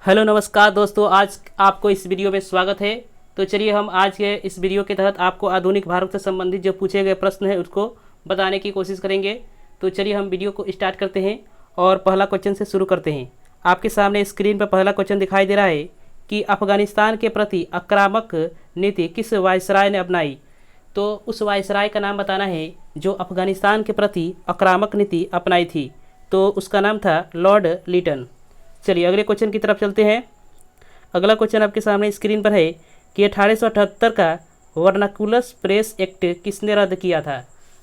Hello नमस्कार दोस्तों, आज आपको इस वीडियो में स्वागत है। तो चलिए हम आज के इस वीडियो के तहत आपको आधुनिक भारत से संबंधित जो पूछे गए प्रश्न हैं उसको बताने की कोशिश करेंगे। तो चलिए हम वीडियो को स्टार्ट करते हैं और पहला क्वेश्चन से शुरू करते हैं। आपके सामने स्क्रीन पर पहला क्वेश्चन दिखाई दे रहा है कि अफगानिस्तान के प्रति आक्रामक नीति किस वायसराय ने अपनाई। तो उस वायसराय का नाम बताना है जो अफगानिस्तान के प्रति आक्रामक नीति अपनाई थी। तो उसका नाम था लॉर्ड लिटन। चलिए अगले क्वेश्चन की तरफ चलते हैं। अगला क्वेश्चन आपके सामने स्क्रीन पर है कि 1878 का वर्नाक्यूलर प्रेस एक्ट किसने रद्द किया था।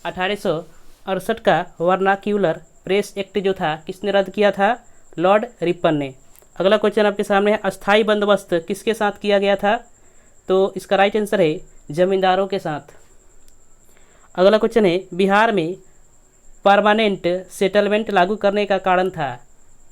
1868 का वर्नाक्यूलर प्रेस एक्ट जो था किसने रद्द किया था? लॉर्ड रिपन ने। अगला क्वेश्चन आपके सामने है, अस्थाई बंदोबस्त किसके साथ किया गया था? तो इसका राइट आंसर है जमींदारों के साथ। अगला क्वेश्चन है, बिहार में परमानेंट सेटलमेंट लागू करने का कारण था।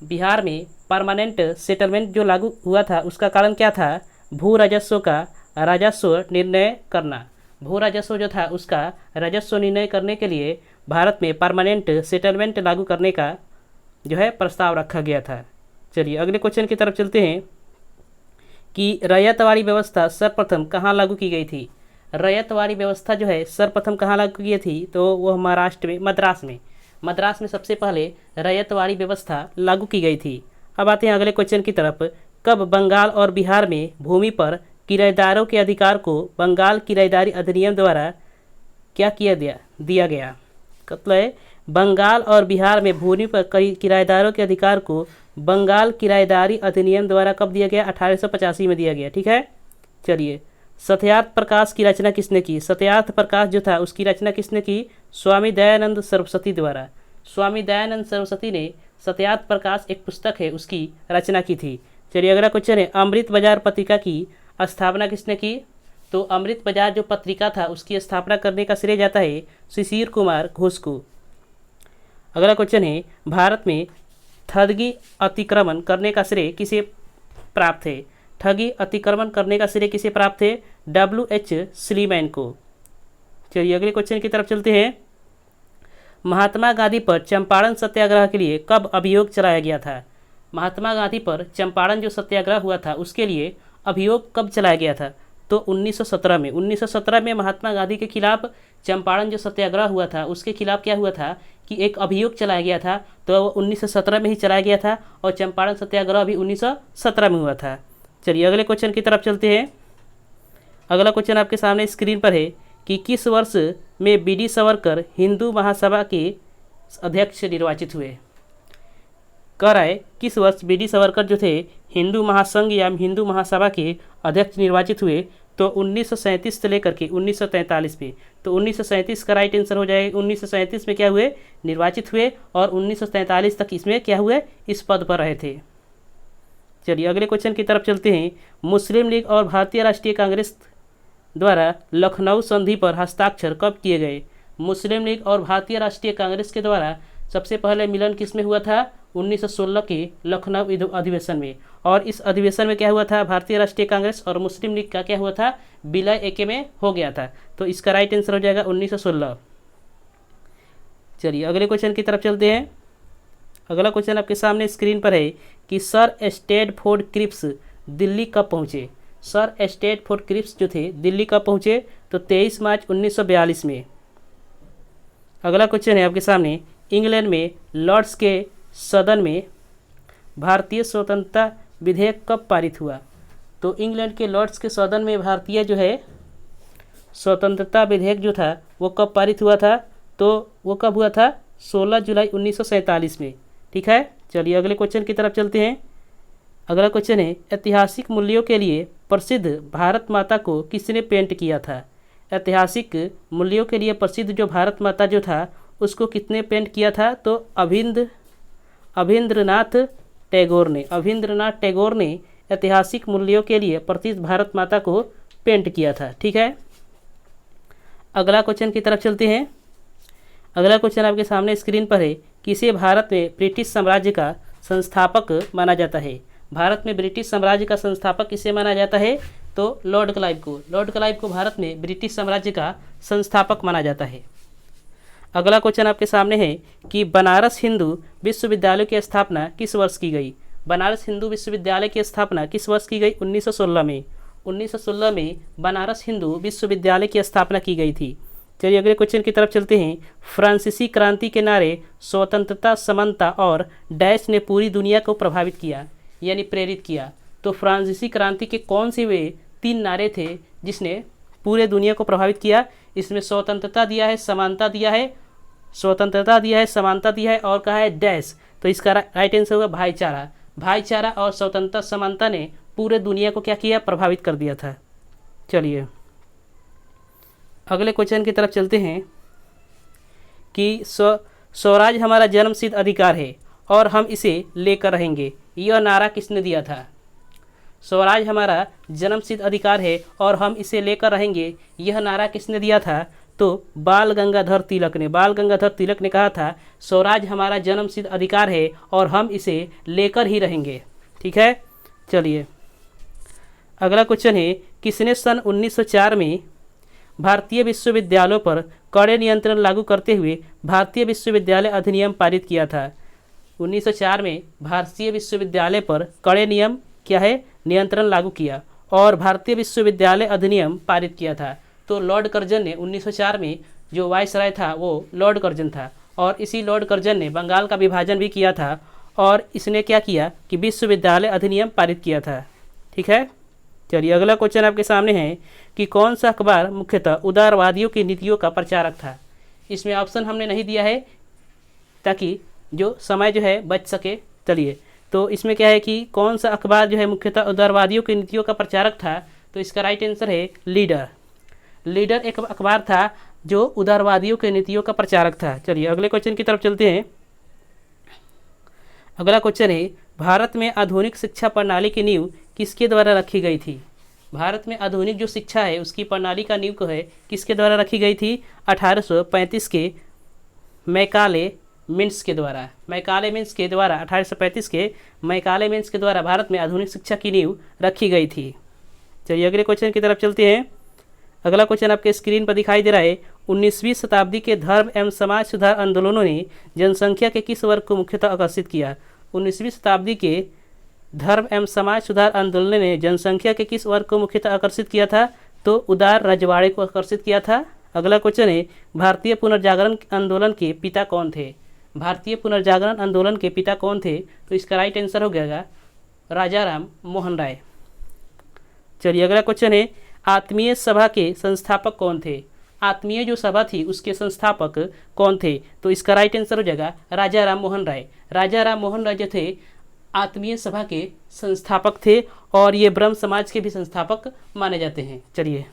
बिहार में परमानेंट सेटलमेंट जो लागू हुआ था उसका कारण क्या था? भू राजस्व का राजस्व निर्णय करना। भू राजस्व जो था उसका राजस्व निर्णय करने के लिए भारत में परमानेंट सेटलमेंट लागू करने का जो है प्रस्ताव रखा गया था। चलिए अगले क्वेश्चन की तरफ चलते हैं कि रैयतवाड़ी व्यवस्था सर्वप्रथम कहाँ लागू की गई थी। रैयतवाड़ी व्यवस्था जो है सर्वप्रथम कहाँ लागू की गई थी? तो वह महाराष्ट्र में मद्रास में सबसे पहले रैयतवाड़ी व्यवस्था लागू की गई थी। अब आते हैं अगले क्वेश्चन की तरफ। कब बंगाल और बिहार में भूमि पर किराएदारों के अधिकार को बंगाल किराएदारी अधिनियम द्वारा क्या दिया गया? मतलब बंगाल और बिहार में भूमि पर किराएदारों के अधिकार को बंगाल किराएदारी अधिनियम द्वारा कब दिया गया? 1885 में दिया गया। ठीक है। चलिए, सत्यार्थ प्रकाश की रचना किसने की? सत्यार्थ प्रकाश जो था उसकी रचना किसने की? स्वामी दयानंद सरस्वती द्वारा। स्वामी दयानंद सरस्वती ने सत्यार्थ प्रकाश एक पुस्तक है उसकी रचना की थी। चलिए अगला क्वेश्चन है, अमृत बाजार पत्रिका की स्थापना किसने की? तो अमृत बाजार जो पत्रिका था उसकी स्थापना करने का श्रेय जाता है शिशिर कुमार घोष को। अगला क्वेश्चन है, भारत में ठगी अतिक्रमण करने का श्रेय किसे प्राप्त है? ठगी अतिक्रमण करने का श्रेय किसे प्राप्त है? W.H. स्लीमैन को। चलिए अगले क्वेश्चन की तरफ चलते हैं। महात्मा गांधी पर चंपारण सत्याग्रह के लिए कब अभियोग चलाया गया था? महात्मा गांधी पर चंपारण जो सत्याग्रह हुआ था उसके लिए अभियोग कब चलाया गया था? तो 1917 में। 1917 में महात्मा गांधी के खिलाफ चंपारण जो सत्याग्रह हुआ था उसके खिलाफ क्या हुआ था कि एक अभियोग चलाया गया था। तो वो 1917 में ही चलाया गया था और चंपारण सत्याग्रह भी 1917 में हुआ था। चलिए अगले क्वेश्चन की तरफ चलते हैं। अगला क्वेश्चन आपके सामने स्क्रीन पर है कि किस वर्ष में बी.डी. सावरकर हिंदू महासभा के अध्यक्ष निर्वाचित हुए? कह रहा है किस वर्ष बी.डी. सावरकर जो थे हिंदू महासंघ या हिंदू महासभा के अध्यक्ष निर्वाचित हुए? तो 1937 से लेकर के 1943 में। तो 1937 का राइट आंसर हो जाएगा। 1937 में क्या हुए? निर्वाचित हुए और 1943 तक इसमें क्या हुए? इस पद पर रहे थे। चलिए अगले क्वेश्चन की तरफ चलते हैं। मुस्लिम लीग और भारतीय राष्ट्रीय कांग्रेस द्वारा लखनऊ संधि पर हस्ताक्षर कब किए गए? मुस्लिम लीग और भारतीय राष्ट्रीय कांग्रेस के द्वारा सबसे पहले मिलन किस में हुआ था? 1916 के लखनऊ अधिवेशन में। और इस अधिवेशन में क्या हुआ था? भारतीय राष्ट्रीय कांग्रेस और मुस्लिम लीग का क्या हुआ था? विलय एके में हो गया था। तो इसका राइट आंसर हो जाएगा 1916। चलिए अगले क्वेश्चन की तरफ चलते हैं। अगला क्वेश्चन आपके सामने स्क्रीन पर है कि सर स्टैनफोर्ड क्रिप्स दिल्ली कब पहुँचे? सर स्टैनफोर्ड क्रिप्स जो थे दिल्ली कब पहुँचे? तो 23 मार्च 1942 में। अगला क्वेश्चन है आपके सामने, इंग्लैंड में लॉर्ड्स के सदन में भारतीय स्वतंत्रता विधेयक कब पारित हुआ? तो इंग्लैंड के लॉर्ड्स के सदन में भारतीय जो है स्वतंत्रता विधेयक जो था वो कब पारित हुआ था? तो वो कब हुआ था? 16 जुलाई 1947 में। ठीक है। चलिए अगले क्वेश्चन की तरफ चलते हैं। अगला क्वेश्चन है, ऐतिहासिक मूल्यों के लिए प्रसिद्ध भारत माता को किसने पेंट किया था? ऐतिहासिक मूल्यों के लिए प्रसिद्ध जो भारत माता जो था उसको किसने पेंट किया था? तो अभिंद्रनाथ टैगोर ने। अभिंद्रनाथ टैगोर ने ऐतिहासिक मूल्यों के लिए प्रसिद्ध भारत माता को पेंट किया था। ठीक है। अगला क्वेश्चन की तरफ चलते हैं। अगला क्वेश्चन आपके सामने स्क्रीन पर है, किसे भारत में ब्रिटिश साम्राज्य का संस्थापक माना जाता है? भारत में ब्रिटिश साम्राज्य का संस्थापक किसे माना जाता है? तो लॉर्ड क्लाइव को। लॉर्ड क्लाइव को भारत में ब्रिटिश साम्राज्य का संस्थापक माना जाता है। अगला क्वेश्चन आपके सामने है कि बनारस हिंदू विश्वविद्यालय की स्थापना किस वर्ष की गई? बनारस हिंदू विश्वविद्यालय की स्थापना किस वर्ष की गई? 1916 में। 1916 में बनारस हिंदू विश्वविद्यालय की स्थापना की गई थी। चलिए अगले क्वेश्चन की तरफ चलते हैं। फ्रांसीसी क्रांति के नारे स्वतंत्रता, समानता और डैश ने पूरी दुनिया को प्रभावित किया यानी प्रेरित किया। तो फ्रांसीसी क्रांति के कौन से वे 3 नारे थे जिसने पूरे दुनिया को प्रभावित किया? इसमें स्वतंत्रता दिया है, समानता दिया है, स्वतंत्रता दिया है, समानता दिया है और कहा है डैश। तो इसका राइट आंसर होगा भाईचारा। भाईचारा और स्वतंत्रता समानता ने पूरे दुनिया को क्या किया? प्रभावित कर दिया था। चलिए अगले क्वेश्चन की तरफ चलते हैं कि स्वराज हमारा जन्मसिद्ध अधिकार है और हम इसे लेकर रहेंगे, यह नारा किसने दिया था? स्वराज हमारा जन्मसिद्ध अधिकार है और हम इसे लेकर रहेंगे, यह नारा किसने दिया था? तो बाल गंगाधर तिलक ने कहा था स्वराज हमारा जन्मसिद्ध अधिकार है और हम इसे लेकर ही रहेंगे। ठीक है, चलिए अगला क्वेश्चन है, किसने सन 1904 में भारतीय विश्वविद्यालयों पर कड़े नियंत्रण लागू करते हुए भारतीय विश्वविद्यालय अधिनियम पारित किया था? 1904 में भारतीय विश्वविद्यालय पर कड़े नियम क्या है? नियंत्रण लागू किया और भारतीय विश्वविद्यालय अधिनियम पारित किया था। तो लॉर्ड कर्जन ने 1904 में जो वायसराय था वो लॉर्ड कर्जन था और इसी लॉर्ड कर्जन ने बंगाल का विभाजन भी किया था और इसने क्या किया कि विश्वविद्यालय अधिनियम पारित किया था। ठीक है, चलिए अगला क्वेश्चन आपके सामने है कि कौन सा अखबार मुख्यतः उदारवादियों की नीतियों का प्रचारक था? इसमें ऑप्शन हमने नहीं दिया है ताकि जो समय जो है बच सके। चलिए तो इसमें क्या है कि कौन सा अखबार जो है मुख्यतः उदारवादियों की नीतियों का प्रचारक था? तो इसका राइट आंसर है लीडर। लीडर एक अखबार था जो उदारवादियों के नीतियों का प्रचारक था। चलिए अगले क्वेश्चन की तरफ चलते हैं। अगला क्वेश्चन है, भारत में आधुनिक शिक्षा प्रणाली की नींव किसके द्वारा रखी गई थी? भारत में आधुनिक जो शिक्षा है उसकी प्रणाली का नींव को है किसके द्वारा रखी गई थी? 1835 के मैकाले मिन्स के द्वारा। 1835 के मैकाले मिन्स के द्वारा भारत में आधुनिक शिक्षा की नींव रखी गई थी। चलिए अगले क्वेश्चन की तरफ चलते हैं। अगला क्वेश्चन आपके स्क्रीन पर दिखाई दे रहा है, 19वीं शताब्दी के धर्म एवं समाज सुधार आंदोलनों ने जनसंख्या के किस वर्ग को मुख्यतः आकर्षित किया? 19वीं शताब्दी के धर्म एवं समाज सुधार आंदोलन ने जनसंख्या के किस वर्ग को मुख्यतः आकर्षित किया था? तो उदार रजवाड़े को आकर्षित किया था। अगला क्वेश्चन है, भारतीय पुनर्जागरण आंदोलन के पिता कौन थे? भारतीय पुनर्जागरण आंदोलन के पिता कौन थे? तो इसका राइट आंसर हो गया राजा राम मोहन राय। चलिए अगला क्वेश्चन है, आत्मीय सभा के संस्थापक कौन थे? आत्मीय जो सभा थी उसके संस्थापक कौन थे? तो इसका राइट आंसर हो जाएगा राजा राम मोहन राय। राजा राम मोहन राय जो थे आत्मीय सभा के संस्थापक थे और ये ब्रह्म समाज के भी संस्थापक माने जाते हैं। चलिए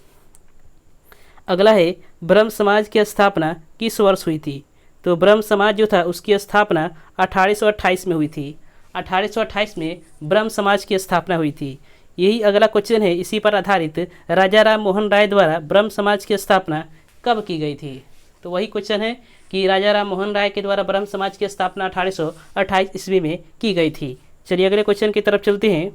अगला है, ब्रह्म समाज की स्थापना किस वर्ष हुई थी? तो ब्रह्म समाज जो था उसकी स्थापना 1828 में हुई थी। 1828 में ब्रह्म समाज की स्थापना हुई थी। यही अगला क्वेश्चन है, इसी पर आधारित राजा राम मोहन राय द्वारा ब्रह्म समाज की स्थापना कब की गई थी? तो वही क्वेश्चन है कि राजा राम मोहन राय के द्वारा ब्रह्म समाज की स्थापना 1828 ईस्वी में की गई थी। चलिए अगले क्वेश्चन की तरफ चलते हैं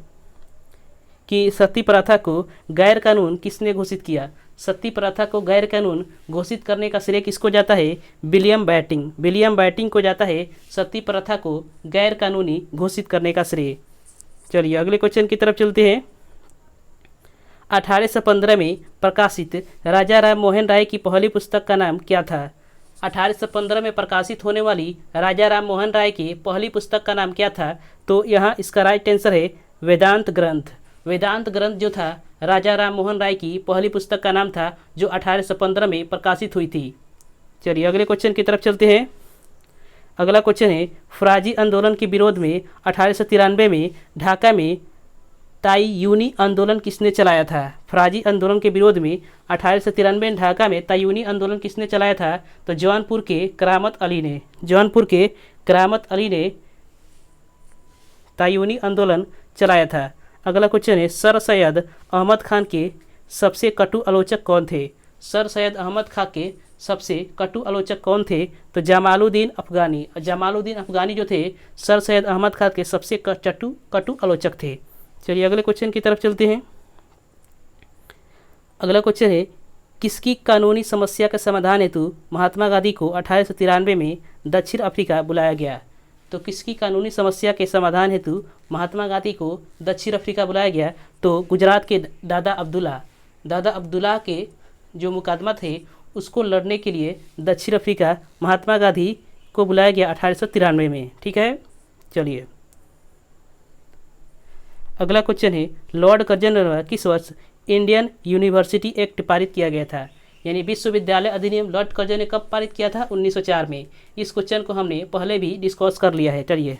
कि सती प्रथा को गैर कानून किसने घोषित किया? सती प्रथा को गैर कानून घोषित करने का श्रेय किसको जाता है? William batting. विलियम बैटिंग को जाता है सती प्रथा को गैर कानूनी घोषित करने का श्रेय। चलिए अगले क्वेश्चन की तरफ चलते हैं। 1815 में प्रकाशित राजा राम मोहन राय की पहली पुस्तक का नाम क्या था? 1815 में प्रकाशित होने वाली राजा राम मोहन राय की पहली पुस्तक का नाम क्या था? तो यहाँ इसका राइट आंसर है वेदांत ग्रंथ। वेदांत ग्रंथ जो था राजा राम मोहन राय की पहली पुस्तक का नाम था जो 1815 में प्रकाशित हुई थी। चलिए अगले क्वेश्चन की तरफ चलते हैं। अगला क्वेश्चन है, फराजी आंदोलन के विरोध में 1893 में ढाका में ताईयूनी आंदोलन किसने चलाया था? फराजी आंदोलन के विरोध में 1893 में ढाका में ताईयूनी आंदोलन किसने चलाया था? तो जौनपुर के करामत अली ने। जौनपुर के करामत अली ने ताईयूनी आंदोलन चलाया था। अगला क्वेश्चन है, सर सैयद अहमद खान के सबसे कटु आलोचक कौन थे? सर सैयद अहमद खान के सबसे कटु आलोचक कौन थे? तो जमालुद्दीन अफगानी। जमालुद्दीन अफगानी जो थे सर सैयद अहमद खान के सबसे कटु आलोचक थे। चलिए अगले क्वेश्चन की तरफ चलते हैं। अगला क्वेश्चन है, किसकी कानूनी समस्या का समाधान हेतु महात्मा गांधी को 1893 में दक्षिण अफ्रीका बुलाया गया? तो किसकी कानूनी समस्या के समाधान हेतु महात्मा गांधी को दक्षिण अफ्रीका बुलाया गया? तो गुजरात के दादा अब्दुल्ला के जो मुकदमा थे उसको लड़ने के लिए दक्षिण अफ्रीका महात्मा गांधी को बुलाया गया 1893 में। ठीक है, चलिए अगला क्वेश्चन है, लॉर्ड कर्जन द्वारा किस वर्ष इंडियन यूनिवर्सिटी एक्ट पारित किया गया था? यानी विश्वविद्यालय अधिनियम लॉर्ड कर्जन ने कब पारित किया था? 1904 में। इस क्वेश्चन को हमने पहले भी डिस्कस कर लिया है। चलिए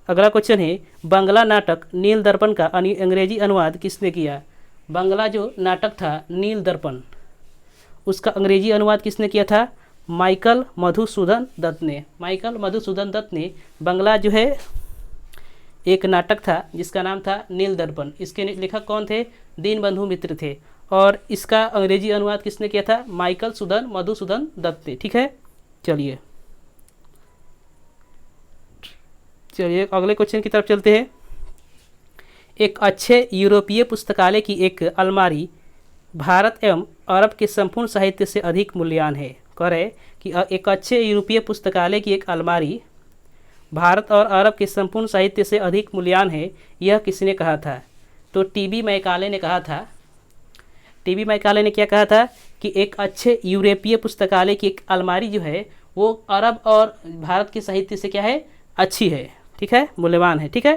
अगला क्वेश्चन है, बांग्ला नाटक नील दर्पण का अंग्रेजी अनुवाद किसने किया? बांग्ला जो नाटक था नील दर्पण, उसका अंग्रेजी अनुवाद किसने किया था? माइकल मधुसूदन दत्त ने। माइकल मधुसूदन दत्त ने बांग्ला जो है एक नाटक था जिसका नाम था नील दर्पण। इसके लेखक कौन थे? दीनबंधु मित्र थे। और इसका अंग्रेजी अनुवाद किसने किया था? माइकल मधुसूदन दत्त ने। ठीक है, चलिए अगले क्वेश्चन की तरफ चलते हैं। एक अच्छे यूरोपीय पुस्तकालय की एक अलमारी भारत एवं अरब के संपूर्ण साहित्य से अधिक मूल्यवान है। कह रहे कि एक अच्छे यूरोपीय पुस्तकालय की एक अलमारी भारत और अरब के संपूर्ण साहित्य से अधिक मूल्यवान है, यह किसने कहा था? तो टीबी मैकाले ने कहा था। टीबी मैकाले ने क्या कहा था कि एक अच्छे यूरोपीय पुस्तकालय की एक अलमारी जो है वो अरब और भारत के साहित्य से क्या है? अच्छी है। ठीक है, मूल्यवान है। ठीक है,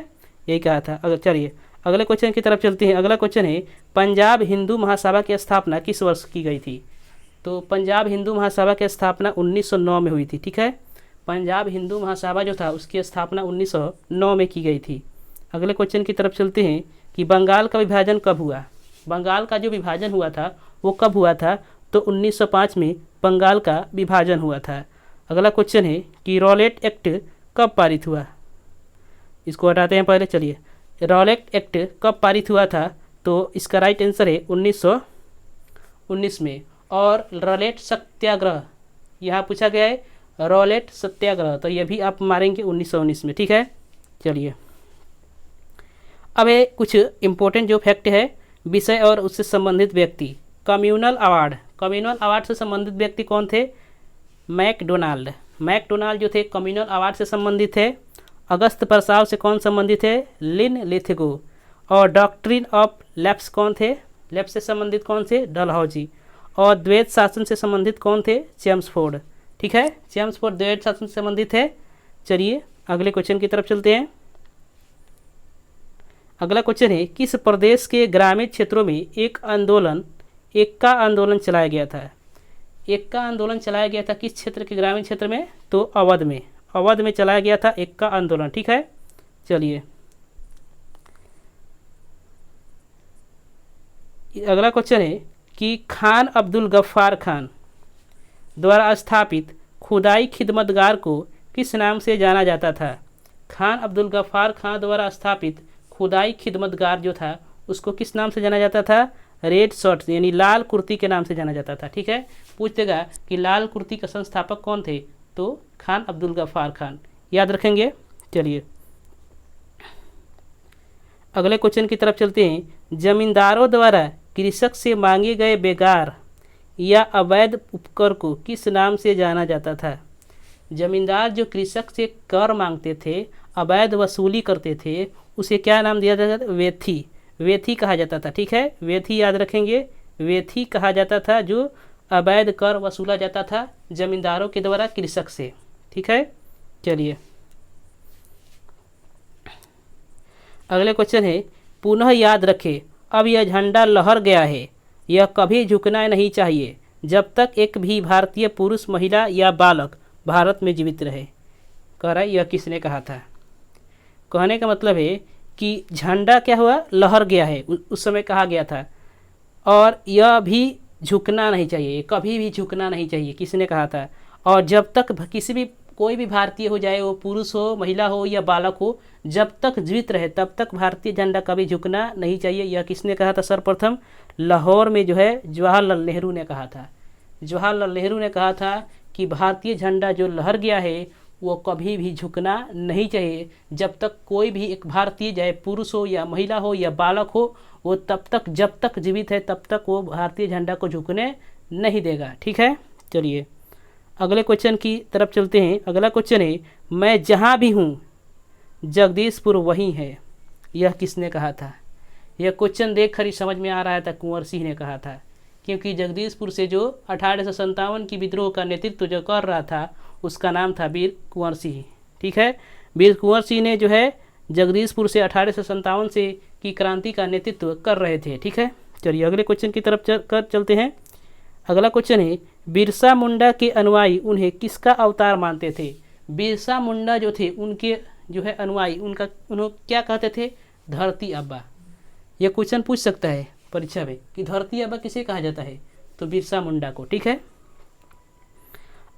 यही कहा था। अगर चलिए अगले क्वेश्चन की तरफ चलते हैं। अगला क्वेश्चन है, पंजाब हिंदू महासभा की स्थापना किस वर्ष की गई थी? तो पंजाब हिंदू महासभा की स्थापना 1909 में हुई थी। ठीक है, पंजाब हिंदू महासभा जो था उसकी स्थापना 1909 में की गई थी। अगले क्वेश्चन की तरफ चलते हैं कि बंगाल का विभाजन कब हुआ? बंगाल का जो विभाजन हुआ था वो कब हुआ था? तो 1905 में बंगाल का विभाजन हुआ था। अगला क्वेश्चन है कि रॉलेट एक्ट कब पारित हुआ? इसको हटाते हैं पहले। चलिए रॉलेट एक्ट कब पारित हुआ था? तो इसका राइट आंसर है 1919 में। और रॉलेट सत्याग्रह यहाँ पूछा गया है, रॉलेट सत्याग्रह, तो ये भी आप मारेंगे 1919 में। ठीक है, चलिए अब ये कुछ इम्पोर्टेंट जो फैक्ट है विषय और उससे संबंधित व्यक्ति। कम्युनल अवार्ड से संबंधित व्यक्ति कौन थे? मैकडोनाल्ड जो थे कम्युनल अवार्ड से संबंधित थे। अगस्त प्रस्ताव से कौन संबंधित है? लिन लिथगो। और डॉक्ट्रिन ऑफ लैप्स कौन थे? लैप्स से संबंधित कौन थे? डलहौजी। और द्वैत शासन से संबंधित कौन थे? चेम्सफोर्ड। ठीक है, चेम्सफोर्ड द्वैत शासन से संबंधित है। चलिए अगले क्वेश्चन की तरफ चलते हैं। अगला क्वेश्चन है, किस प्रदेश के ग्रामीण क्षेत्रों में एक्का आंदोलन चलाया गया था? एक्का आंदोलन चलाया गया था किस क्षेत्र के ग्रामीण क्षेत्र में? तो अवध में चलाया गया था एक्का आंदोलन। ठीक है, चलिए अगला क्वेश्चन है कि खान अब्दुल गफ्फार खान द्वारा स्थापित खुदाई खिदमतगार को किस नाम से जाना जाता था? खान अब्दुल गफ्फार खान द्वारा स्थापित खुदाई खिदमतगार जो था उसको किस नाम से जाना जाता था? रेड शर्ट यानी लाल कुर्ती के नाम से जाना जाता था। ठीक है, पूछ देगा कि लाल कुर्ती का संस्थापक कौन थे? तो खान अब्दुल गफ्फार खान, याद रखेंगे। चलिए अगले क्वेश्चन की तरफ चलते हैं। जमींदारों द्वारा कृषक से मांगे गए बेगार या अवैध उपकर को किस नाम से जाना जाता था? जमींदार जो कृषक से कर मांगते थे, अवैध वसूली करते थे, उसे क्या नाम दिया जाता था? वेथी कहा जाता था। ठीक है, वेथी याद रखेंगे, वेथी कहा जाता था जो अवैध कर वसूला जाता था जमींदारों के द्वारा कृषक से। ठीक है, चलिए अगले क्वेश्चन है, पुनः याद रखें अब यह झंडा लहर गया है, यह कभी झुकना नहीं चाहिए जब तक एक भी भारतीय पुरुष, महिला या बालक भारत में जीवित रहे। कह रहा है यह किसने कहा था? कहने का मतलब है कि झंडा क्या हुआ? लहर गया है, उस समय कहा गया था। और यह भी झुकना नहीं चाहिए, कभी भी झुकना नहीं चाहिए, किसने कहा था? और जब तक कोई भी भारतीय हो, जाए वो पुरुष हो, महिला हो या बालक हो, जब तक जीवित रहे तब तक भारतीय झंडा कभी झुकना नहीं चाहिए। यह किसने कहा था? सर्वप्रथम लाहौर में जो है जवाहरलाल नेहरू ने कहा था। जवाहरलाल नेहरू ने कहा था कि भारतीय झंडा जो लहर गया है वो कभी भी झुकना नहीं चाहिए, जब तक कोई भी एक भारतीय, चाहे पुरुष हो या महिला हो या बालक हो, वो जब तक जीवित है तब तक वो भारतीय झंडा को झुकने नहीं देगा। ठीक है, चलिए अगले क्वेश्चन की तरफ चलते हैं। अगला क्वेश्चन है, मैं जहाँ भी हूँ जगदीशपुर वहीं है, यह किसने कहा था? यह क्वेश्चन देख कर ही समझ में आ रहा था कुंवर सिंह ने कहा था, क्योंकि जगदीशपुर से जो 1857 की विद्रोह का नेतृत्व जो कर रहा था उसका नाम था वीर कुंवर सिंह। ठीक है, वीर कुंवर सिंह ने जो है जगदीशपुर से 1857 से की क्रांति का नेतृत्व कर रहे थे। ठीक है, चलिए अगले क्वेश्चन की तरफ चलते हैं। अगला क्वेश्चन है, बिरसा मुंडा के अनुयायी उन्हें किसका अवतार मानते थे? बिरसा मुंडा जो थे उनके जो है अनुयायी उन्हें क्या कहते थे? धरती आबा। यह क्वेश्चन पूछ सकता है परीक्षा में कि धरती आबा किसे कहा जाता है? तो बिरसा मुंडा को। ठीक है,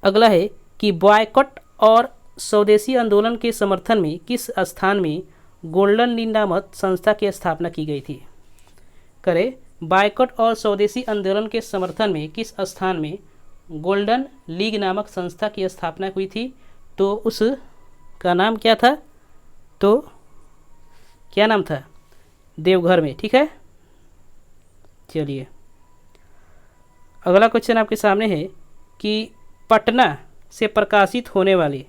अगला है कि बॉयकॉट और स्वदेशी आंदोलन के समर्थन में किस स्थान में गोल्डन लीग नामक संस्था की स्थापना की गई थी? करें, बॉयकॉट और स्वदेशी आंदोलन के समर्थन में किस स्थान में गोल्डन लीग नामक संस्था की स्थापना हुई थी? तो उस का नाम क्या था? तो क्या नाम था? देवघर में। ठीक है, चलिए अगला क्वेश्चन आपके सामने है कि पटना से प्रकाशित होने वाले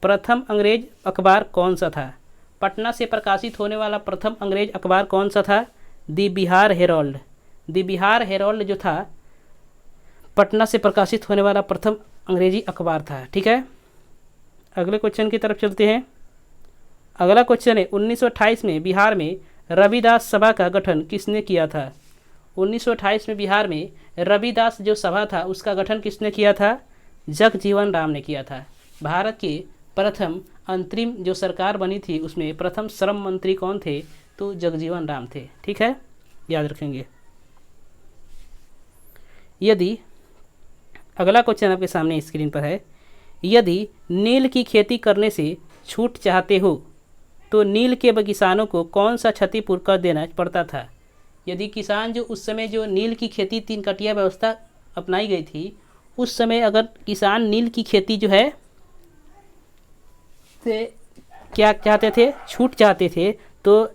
प्रथम अंग्रेज अखबार कौन सा था? पटना से प्रकाशित होने वाला प्रथम अंग्रेज अखबार कौन सा था? The Bihar Herald. The Bihar Herald जो था पटना से प्रकाशित होने वाला प्रथम अंग्रेजी अखबार था। ठीक है, अगले क्वेश्चन की तरफ चलते हैं। अगला क्वेश्चन है, 1928 में बिहार में रविदास सभा का गठन किसने किया था? 1928 में बिहार में रविदास जो सभा था उसका गठन किसने किया था? जगजीवन राम ने किया था। भारत के प्रथम अंतरिम जो सरकार बनी थी उसमें प्रथम श्रम मंत्री कौन थे? तो जगजीवन राम थे। ठीक है, याद रखेंगे। यदि अगला क्वेश्चन आपके सामने स्क्रीन पर है, यदि नील की खेती करने से छूट चाहते हो तो नील के किसानों को कौन सा क्षतिपूर्ति कर देना पड़ता था? यदि किसान जो उस समय जो नील की खेती 3 कटिया व्यवस्था अपनाई गई थी उस समय अगर किसान नील की खेती जो है से क्या चाहते थे? छूट चाहते थे, तो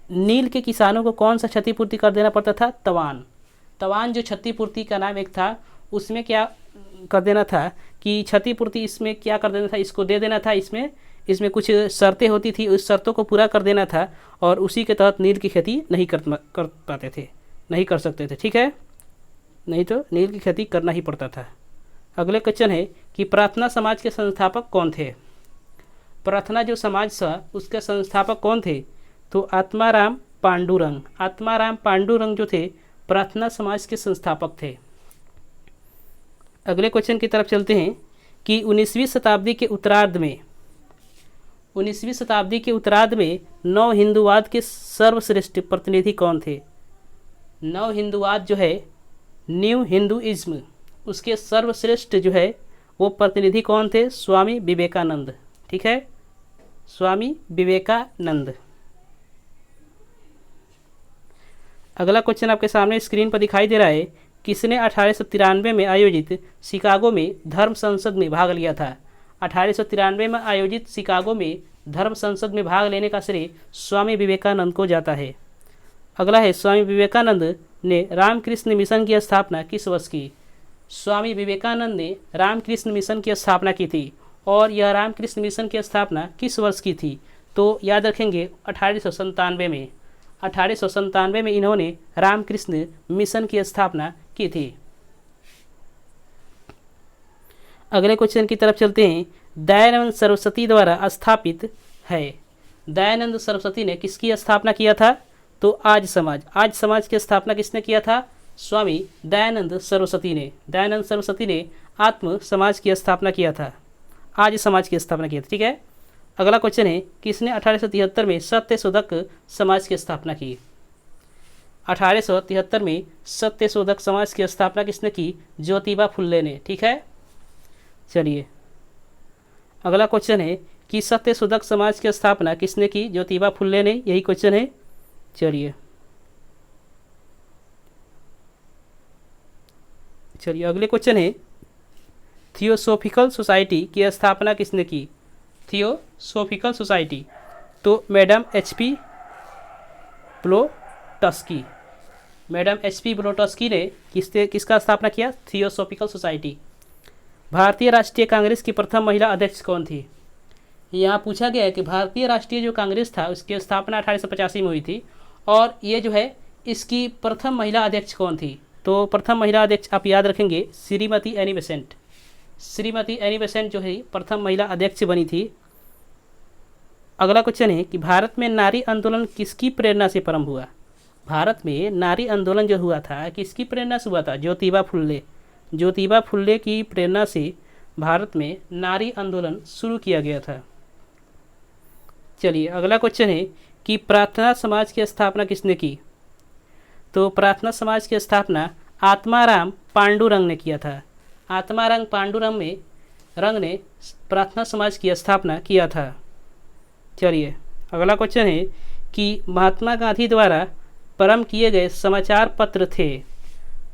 नील के किसानों को कौन सा क्षतिपूर्ति कर देना पड़ता था? तवान। तवान जो क्षतिपूर्ति का नाम एक था उसमें क्या कर देना था कि क्षतिपूर्ति इसमें क्या कर देना था? इसको दे देना था। इसमें कुछ शर्तें होती थी, उस शर्तों को पूरा कर देना था और उसी के तहत नील की खेती नहीं कर पाते थे, नहीं कर सकते थे। ठीक है, नहीं तो नील की खेती करना ही पड़ता था। अगले क्वेश्चन है कि प्रार्थना समाज के संस्थापक कौन थे? प्रार्थना जो समाज था उसके संस्थापक कौन थे? तो आत्माराम पांडुरंग। आत्माराम पांडुरंग जो थे प्रार्थना समाज के संस्थापक थे। अगले क्वेश्चन की तरफ चलते हैं कि 19वीं शताब्दी के उत्तरार्ध में नव हिंदुवाद के सर्वश्रेष्ठ प्रतिनिधि कौन थे? नव हिंदुवाद जो है न्यू हिंदुइज्म उसके सर्वश्रेष्ठ जो है वो प्रतिनिधि कौन थे? स्वामी विवेकानंद। ठीक है, स्वामी विवेकानंद। अगला क्वेश्चन आपके सामने स्क्रीन पर दिखाई दे रहा है, किसने 1893 में आयोजित शिकागो में धर्म संसद में भाग लिया था? 1893 में आयोजित शिकागो में धर्म संसद में भाग लेने का श्रेय स्वामी विवेकानंद को जाता है। अगला है, स्वामी विवेकानंद ने रामकृष्ण मिशन की स्थापना किस वर्ष की? स्वामी विवेकानंद ने रामकृष्ण मिशन की स्थापना की थी और यह रामकृष्ण मिशन की स्थापना किस वर्ष की थी? तो याद रखेंगे 1897 में। 1897 में इन्होंने रामकृष्ण मिशन की स्थापना की थी। अगले क्वेश्चन की तरफ चलते हैं। दयानंद सरस्वती द्वारा स्थापित है। दयानंद सरस्वती ने किसकी स्थापना किया था? तो आज समाज की स्थापना किसने किया था? स्वामी दयानंद सरस्वती ने। दयानंद सरस्वती ने आत्म समाज की स्थापना किया था, आज समाज की स्थापना की थी। ठीक है, अगला क्वेश्चन है, किसने 1873 में सत्यशोधक समाज की स्थापना की? 1873 में सत्यशोधक समाज की स्थापना किसने की? ज्योतिबा फुल्ले ने। ठीक है, चलिए अगला क्वेश्चन है कि सत्यशोधक समाज की स्थापना किसने की? ज्योतिबा फुल्ले ने, यही क्वेश्चन है। चलिए अगले क्वेश्चन है, थियोसोफिकल सोसाइटी की स्थापना किसने की? थियोसोफिकल सोसाइटी, तो madam HP. Blavatsky. Madam HP. Blavatsky ने किसका स्थापना किया? Theosophical society. भारतीय राष्ट्रीय कांग्रेस की प्रथम महिला अध्यक्ष कौन थी? यहाँ पूछा गया है कि भारतीय राष्ट्रीय जो कांग्रेस था उसकी स्थापना 1885 में हुई थी, और ये जो है इसकी प्रथम महिला अध्यक्ष कौन थी? तो प्रथम महिला अध्यक्ष आप याद रखेंगे Shrimati Annie Besant. Shrimati Annie Besant जो है प्रथम महिला अध्यक्ष बनी थी। अगला क्वेश्चन है कि भारत में नारी आंदोलन किसकी प्रेरणा से प्रारंभ हुआ? भारत में नारी आंदोलन जो हुआ था किसकी प्रेरणा से हुआ था? ज्योतिबा फुल्ले। ज्योतिबा फुल्ले की प्रेरणा से भारत में नारी आंदोलन शुरू किया गया था। चलिए अगला क्वेश्चन है कि प्रार्थना समाज की स्थापना किसने की? तो प्रार्थना समाज की स्थापना आत्माराम पांडुरंग ने किया था। आत्माराम पांडुरंग ने प्रार्थना समाज की स्थापना किया था। चलिए अगला क्वेश्चन है कि महात्मा गांधी द्वारा प्रारंभ किए गए समाचार पत्र थे।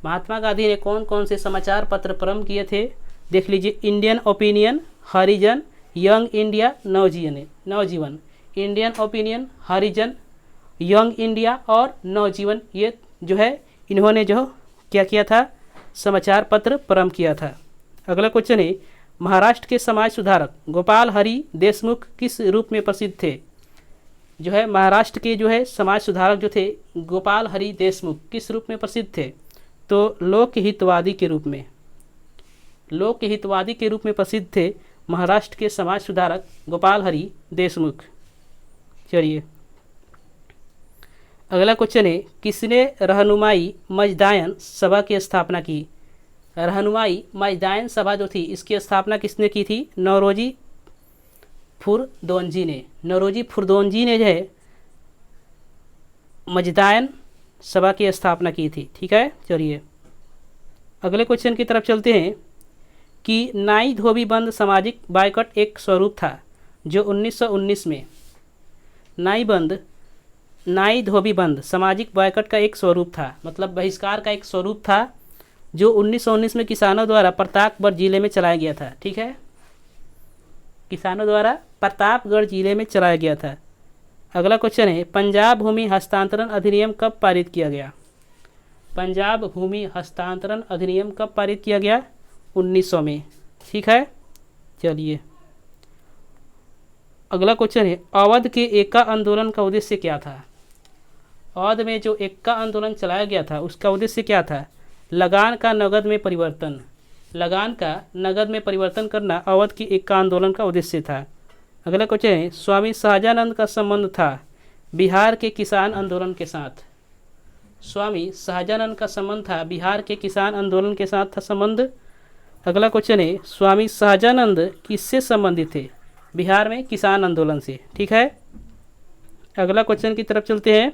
महात्मा गांधी ने कौन कौन से समाचार पत्र प्रारंभ किए थे? देख लीजिए, इंडियन ओपिनियन, हरिजन, यंग इंडिया, नवजीवन। इंडियन ओपिनियन, हरिजन, यंग इंडिया और नवजीवन, ये जो है इन्होंने जो क्या किया था? समाचार पत्र प्रारंभ किया था। अगला क्वेश्चन है महाराष्ट्र के समाज सुधारक गोपाल हरि देशमुख किस रूप में प्रसिद्ध थे? जो है महाराष्ट्र के जो है समाज सुधारक जो थे गोपाल हरि देशमुख किस रूप में प्रसिद्ध थे? तो लोकहितवादी के रूप में। लोकहितवादी के रूप में प्रसिद्ध थे महाराष्ट्र के समाज सुधारक गोपाल हरि देशमुख। चलिए अगला क्वेश्चन है किसने रहनुमाई मजदायन सभा की स्थापना की? रहनुमाई मजदायन सभा जो थी इसकी स्थापना किसने की थी? नौरोजी खुरदोंजी ने। नौरोजी खुरदोंजी ने जो है मजदायन सभा की स्थापना की थी। ठीक है, चलिए अगले क्वेश्चन की तरफ चलते हैं कि नाई धोबी बंद सामाजिक बायकॉट एक स्वरूप था जो 1919 में। नाई धोबी बंद सामाजिक बायकॉट का एक स्वरूप था, मतलब बहिष्कार का एक स्वरूप था जो 1919 में किसानों द्वारा प्रतापगढ़ जिले में चलाया गया था। ठीक है, किसानों द्वारा प्रतापगढ़ जिले में चलाया गया था। अगला क्वेश्चन है पंजाब भूमि हस्तांतरण अधिनियम कब पारित किया गया? पंजाब भूमि हस्तांतरण अधिनियम कब पारित किया गया? 1900 में। ठीक है, चलिए अगला क्वेश्चन है अवध के एका आंदोलन का उद्देश्य क्या था? अवध में जो एका आंदोलन चलाया गया था उसका उद्देश्य क्या था? लगान का नगद में परिवर्तन। लगान का नगद में परिवर्तन करना अवध की एका आंदोलन का उद्देश्य था। अगला क्वेश्चन है स्वामी सहजानंद का संबंध था बिहार के किसान आंदोलन के साथ। स्वामी सहजानंद का संबंध था बिहार के किसान आंदोलन के साथ था संबंध। अगला क्वेश्चन है स्वामी सहजानंद किससे संबंधित थे? बिहार में किसान आंदोलन से। ठीक है, अगला क्वेश्चन की तरफ चलते हैं।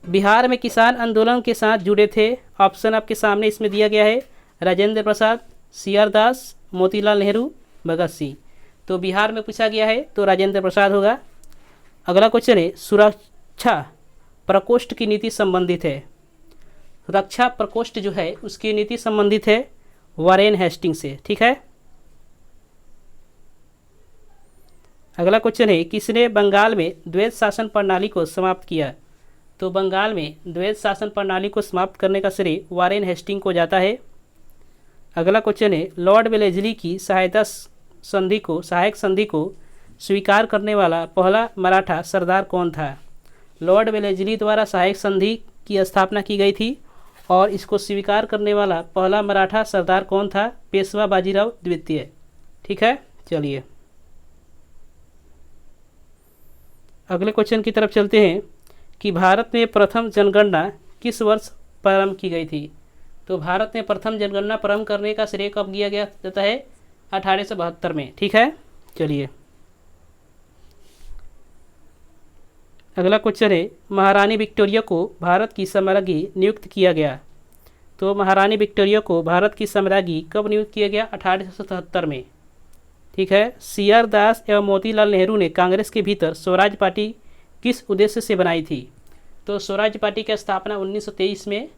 बिहार में किसान आंदोलन के साथ जुड़े थे, ऑप्शन आपके सामने इसमें दिया गया है, राजेंद्र प्रसाद, सी.आर. दास, मोतीलाल नेहरू, भगत सिंह। तो बिहार में पूछा गया है तो राजेंद्र प्रसाद होगा। अगला क्वेश्चन है सुरक्षा प्रकोष्ठ की नीति संबंधित है। सुरक्षा प्रकोष्ठ जो है उसकी नीति संबंधित है वारेन हेस्टिंग से। ठीक है, अगला क्वेश्चन है किसने बंगाल में द्वैत शासन प्रणाली को समाप्त किया? तो बंगाल में द्वैत शासन प्रणाली को समाप्त करने का श्रेय वारेन हेस्टिंग को जाता है। अगला क्वेश्चन है लॉर्ड वेलेस्ली की सहायक संधि को स्वीकार करने वाला पहला मराठा सरदार कौन था? लॉर्ड वेलेस्ली द्वारा सहायक संधि की स्थापना की गई थी और इसको स्वीकार करने वाला पहला मराठा सरदार कौन था? पेशवा बाजीराव द्वितीय। ठीक है, चलिए अगले क्वेश्चन की तरफ चलते हैं कि भारत में प्रथम जनगणना किस वर्ष प्रारंभ की गई थी? तो भारत में प्रथम जनगणना प्रारंभ करने का श्रेय कब दिया गया जाता है? 1872 में। ठीक है, चलिए अगला क्वेश्चन है महारानी विक्टोरिया को भारत की सम्राज्ञी नियुक्त किया गया। तो महारानी विक्टोरिया को भारत की सम्राज्ञी कब नियुक्त किया गया? 1877 में। ठीक है, सी.आर. दास एवं मोतीलाल नेहरू ने कांग्रेस के भीतर स्वराज पार्टी किस उद्देश्य से बनाई थी? तो स्वराज पार्टी की स्थापना 1923 में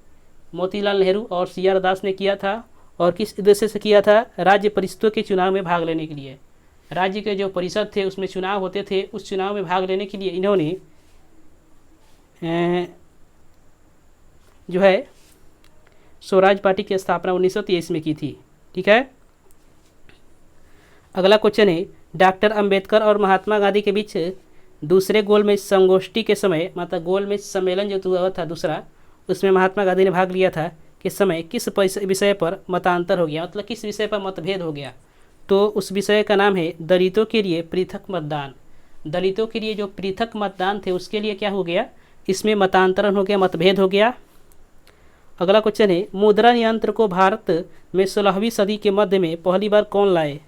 मोतीलाल नेहरू और सी.आर. दास ने किया था। और किस उद्देश्य से किया था? राज्य परिषदों के चुनाव में भाग लेने के लिए। राज्य के जो परिषद थे उसमें चुनाव होते थे, उस चुनाव में भाग लेने के लिए इन्होंने जो है स्वराज पार्टी की स्थापना 1923 में की थी। ठीक है, अगला क्वेश्चन है, डॉक्टर अंबेडकर और महात्मा गांधी के बीच दूसरे गोलमेज संगोष्ठी के समय, मतलब गोलमेज सम्मेलन जो हुआ था दूसरा, उसमें महात्मा गांधी ने भाग लिया था, के समय किस विषय पर मतांतर हो गया, मतलब किस विषय पर मतभेद हो गया। तो उस विषय का नाम है दलितों के लिए पृथक मतदान। दलितों के लिए जो पृथक मतदान थे उसके लिए क्या हो गया, इसमें मतांतरण हो गया, मतभेद हो गया। अगला क्वेश्चन है, मुद्रा यंत्र को भारत में 16वीं सदी के मध्य में पहली बार कौन लाए।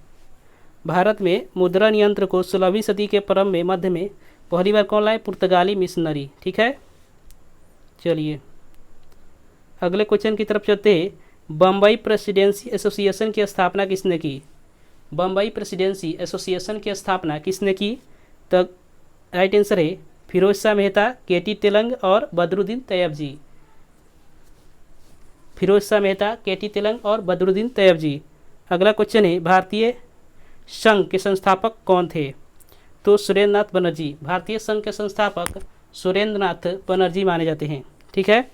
भारत में मुद्रण यंत्र को 16वीं सदी के प्रारंभ में मध्य में पहली बार कौन लाए, पुर्तगाली मिशनरी। ठीक है, चलिए अगले क्वेश्चन की तरफ चलते हैं। बम्बई प्रेसिडेंसी एसोसिएशन की स्थापना किसने की। बम्बई प्रेसिडेंसी एसोसिएशन की स्थापना किसने की। तो राइट आंसर है फिरोज शाह मेहता, केटी तेलंग और बदरुद्दीन तैयब जी। फिरोज शाह मेहता, केटी तेलंग और बदरुद्दीन तैयब जी। अगला क्वेश्चन है, भारतीय संघ के संस्थापक कौन थे। तो सुरेंद्र नाथ बनर्जी। भारतीय संघ के संस्थापक सुरेंद्र नाथ बनर्जी माने जाते हैं। ठीक है,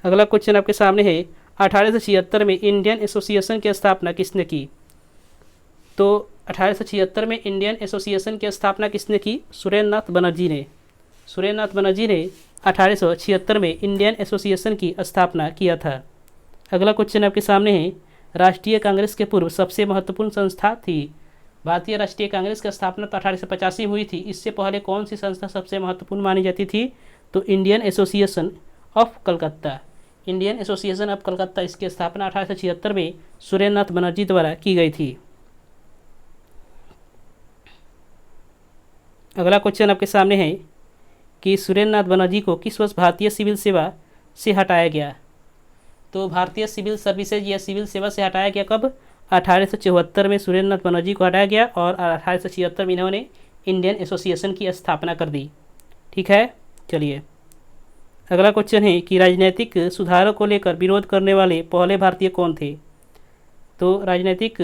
अगला क्वेश्चन आपके सामने है, 1876 में इंडियन एसोसिएशन की स्थापना किसने की। तो 1876 में इंडियन एसोसिएशन की स्थापना किसने की, सुरेंद्र नाथ बनर्जी ने। सुरेंद्र नाथ बनर्जी ने 1876 में इंडियन एसोसिएशन की स्थापना किया था। अगला क्वेश्चन आपके सामने है, राष्ट्रीय कांग्रेस के पूर्व सबसे महत्वपूर्ण संस्था थी। भारतीय राष्ट्रीय कांग्रेस की स्थापना तो 1885 में हुई थी, इससे पहले कौन सी संस्था सबसे महत्वपूर्ण मानी जाती थी। तो Indian association of Calcutta. Indian association of Calcutta, इसकी स्थापना 1876 में सुरेंद्र नाथ बनर्जी द्वारा की गई थी। अगला क्वेश्चन आपके सामने है कि सुरेंद्र नाथ बनर्जी को किस वर्ष भारतीय सिविल सेवा से हटाया गया। तो भारतीय सिविल सर्विसेज या सिविल सेवा से हटाया गया कब, 1874 में सुरेंद्र नाथ बनर्जी को हटाया गया और 1876 में इन्होंने इंडियन एसोसिएशन की स्थापना कर दी। ठीक है, चलिए अगला क्वेश्चन है कि राजनीतिक सुधारों को लेकर विरोध करने वाले पहले भारतीय कौन थे। तो राजनीतिक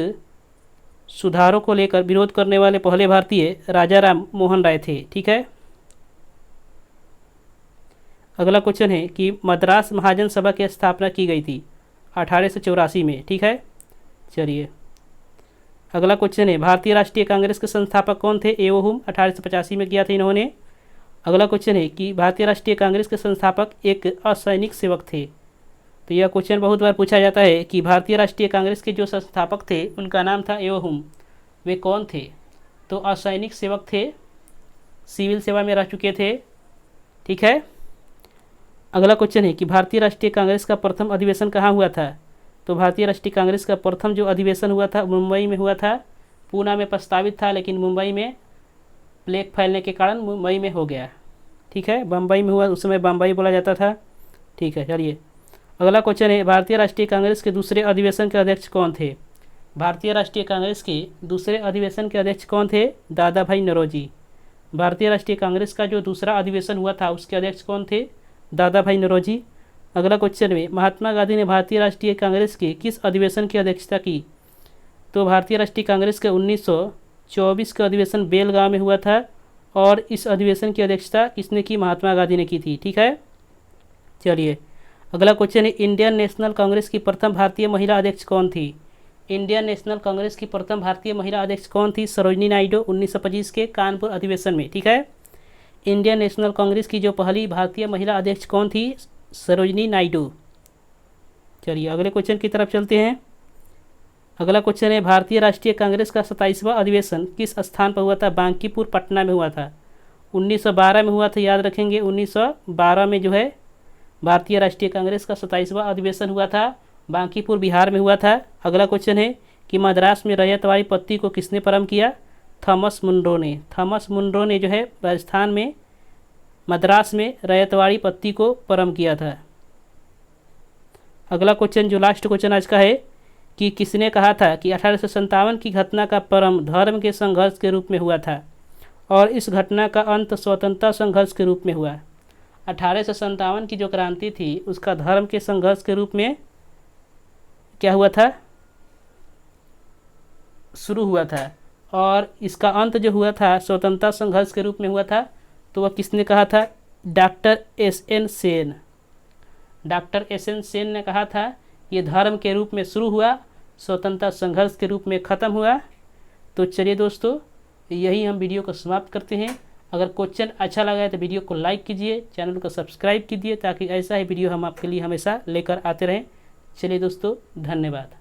सुधारों को लेकर विरोध करने वाले पहले भारतीय राजा राम मोहन राय थे। ठीक है, अगला क्वेश्चन है कि मद्रास महाजन सभा की स्थापना की गई थी 1884 में। ठीक है, चलिए अगला क्वेश्चन है, भारतीय राष्ट्रीय कांग्रेस के संस्थापक कौन थे। एओ हुम, 1885 में किया था इन्होंने। अगला क्वेश्चन है कि भारतीय राष्ट्रीय कांग्रेस के संस्थापक एक असैनिक सेवक थे। तो यह क्वेश्चन बहुत बार पूछा जाता है कि भारतीय राष्ट्रीय कांग्रेस के जो संस्थापक थे उनका नाम था एओ हुम, वे कौन थे। तो असैनिक सेवक थे, सिविल सेवा में रह चुके थे। ठीक है, अगला क्वेश्चन है कि भारतीय राष्ट्रीय कांग्रेस का प्रथम अधिवेशन कहाँ हुआ था। तो भारतीय राष्ट्रीय कांग्रेस का प्रथम जो अधिवेशन हुआ था मुंबई में हुआ था। पूना में प्रस्तावित था लेकिन मुंबई में प्लेग फैलने के कारण मुंबई में हो गया। ठीक है, बम्बई में हुआ, उस समय बम्बई बोला जाता था। ठीक है, चलिए अगला क्वेश्चन है, भारतीय राष्ट्रीय कांग्रेस के दूसरे अधिवेशन के अध्यक्ष कौन थे। भारतीय राष्ट्रीय कांग्रेस के दूसरे अधिवेशन के अध्यक्ष कौन थे, दादा भाई नौरोजी। भारतीय राष्ट्रीय कांग्रेस का जो दूसरा अधिवेशन हुआ था उसके अध्यक्ष कौन थे, दादा भाई नौरोजी। अगला क्वेश्चन में, महात्मा गांधी ने भारतीय राष्ट्रीय कांग्रेस के किस अधिवेशन की अध्यक्षता की। तो भारतीय राष्ट्रीय कांग्रेस के 1924 का अधिवेशन बेलगांव में हुआ था और इस अधिवेशन की अध्यक्षता किसने की, महात्मा गांधी ने की थी। ठीक है, चलिए अगला क्वेश्चन है, इंडियन नेशनल कांग्रेस की प्रथम भारतीय महिला अध्यक्ष कौन थी। इंडियन नेशनल कांग्रेस की प्रथम भारतीय महिला अध्यक्ष कौन थी, सरोजनी नायडू, 1925 के कानपुर अधिवेशन में। ठीक है, इंडियन नेशनल कांग्रेस की जो पहली भारतीय महिला अध्यक्ष कौन थी, सरोजनी नायडू। चलिए अगले क्वेश्चन की तरफ चलते हैं। अगला क्वेश्चन है, भारतीय राष्ट्रीय कांग्रेस का 27वां अधिवेशन किस स्थान पर हुआ था। बांकीपुर पटना में हुआ था, 1912 में हुआ था, याद रखेंगे। 1912 में जो है भारतीय राष्ट्रीय कांग्रेस का 27वां अधिवेशन हुआ था, बांकीपुर बिहार में हुआ था। अगला क्वेश्चन है कि मद्रास में रैयतवाड़ी पत्ती को किसने प्रारंभ किया, थॉमस मुनरो ने। थॉमस मुनरो ने जो है राजस्थान में मद्रास में रैयतवाड़ी पत्ती को प्रारंभ किया था। अगला क्वेश्चन जो लास्ट क्वेश्चन आज का है कि किसने कहा था कि 1857 की घटना का प्रारंभ धर्म के संघर्ष के रूप में हुआ था और इस घटना का अंत स्वतंत्रता संघर्ष के रूप में हुआ। 1857 की जो क्रांति थी उसका धर्म के संघर्ष के रूप में क्या हुआ था, शुरू हुआ था और इसका अंत जो हुआ था स्वतंत्रता संघर्ष के रूप में हुआ था। तो वह किसने कहा था, doctor SN. Sen. Doctor SN. Sen ने कहा था ये धर्म के रूप में शुरू हुआ, स्वतंत्रता संघर्ष के रूप में ख़त्म हुआ। तो चलिए दोस्तों, यही हम वीडियो को समाप्त करते हैं। अगर क्वेश्चन अच्छा लगा है तो वीडियो को लाइक कीजिए, चैनल को सब्सक्राइब कीजिए, ताकि ऐसा ही वीडियो हम आपके लिए हमेशा लेकर आते रहें। चलिए दोस्तों, धन्यवाद।